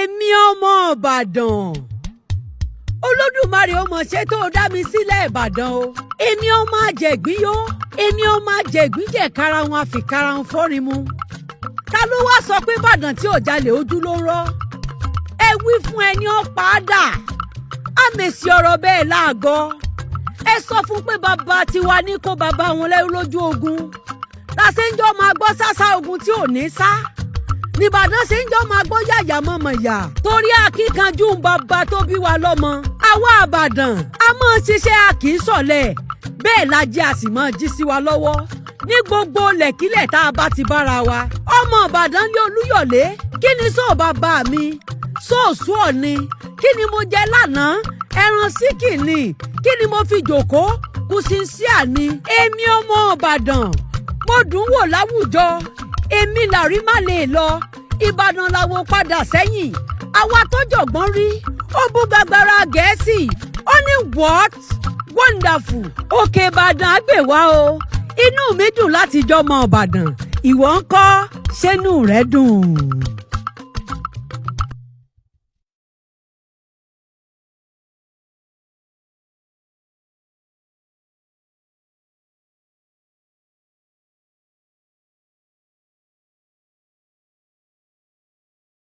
èmi ọmọ Ìbàdàn Olódùmarè ó mọ̀ ṣe tó dá mi sílẹ̀ Ìbàdàn o èmi ọmọ àjẹ̀gbín yó èmi ọmọ àjẹ̀gbín jẹ̀ kára wọn àfikàrà wọn fọ́rin mu ta ló wá sọ pé Ìbàdàn tí ò jalè ojú ló ń rọ́ ẹ wí fún ẹni ó padà àmèsì ọ̀rọ̀ bẹ́ẹ̀ láàgọ́ ẹ sọ fún pé bàbá tiwa ní kó bàbá wọn lẹ́rú lójú ogun làṣẹ́njọ́ máa gbọ́ sásá ogun tí ò ní sá nìbàdàn ṣe ń jọ máa gbọ́ yàyà mọ̀mọ̀ yà torí akíkanjú ń bàbá tó bí wa lọ́mọ àwa àbàdàn a máa ṣiṣẹ́ a kì í ṣọ̀lẹ bẹ́ẹ̀ la jẹ́ a sì máa jí sí wa lọ́wọ́ ní gbogbo lẹ̀kílẹ̀ tá a bá ti bára wa ọmọ ìbàdàn lé olúyọ̀lé kí ni sóò bàbá mi sóòsù ọ̀ni kí ni mo jẹ lánàá ẹran síkì ni kí ni mo fi jòkó kùsìnsíà ni èmi ọmọ ìbàdàn mo dùn wò láwùjọ èmi làrí má lè lọ ìbàdàn làwọn padà sẹ́yìn àwa tó jọ̀gbọ́n rí ó bú gbàgbára gẹ̀ẹ́sì ó ní what wonderful òkè ìbàdàn àgbèwá o inú mi dùn láti jọmọ ìbàdàn ìwọ ńkọ́ ṣẹ́nu rẹ dùn.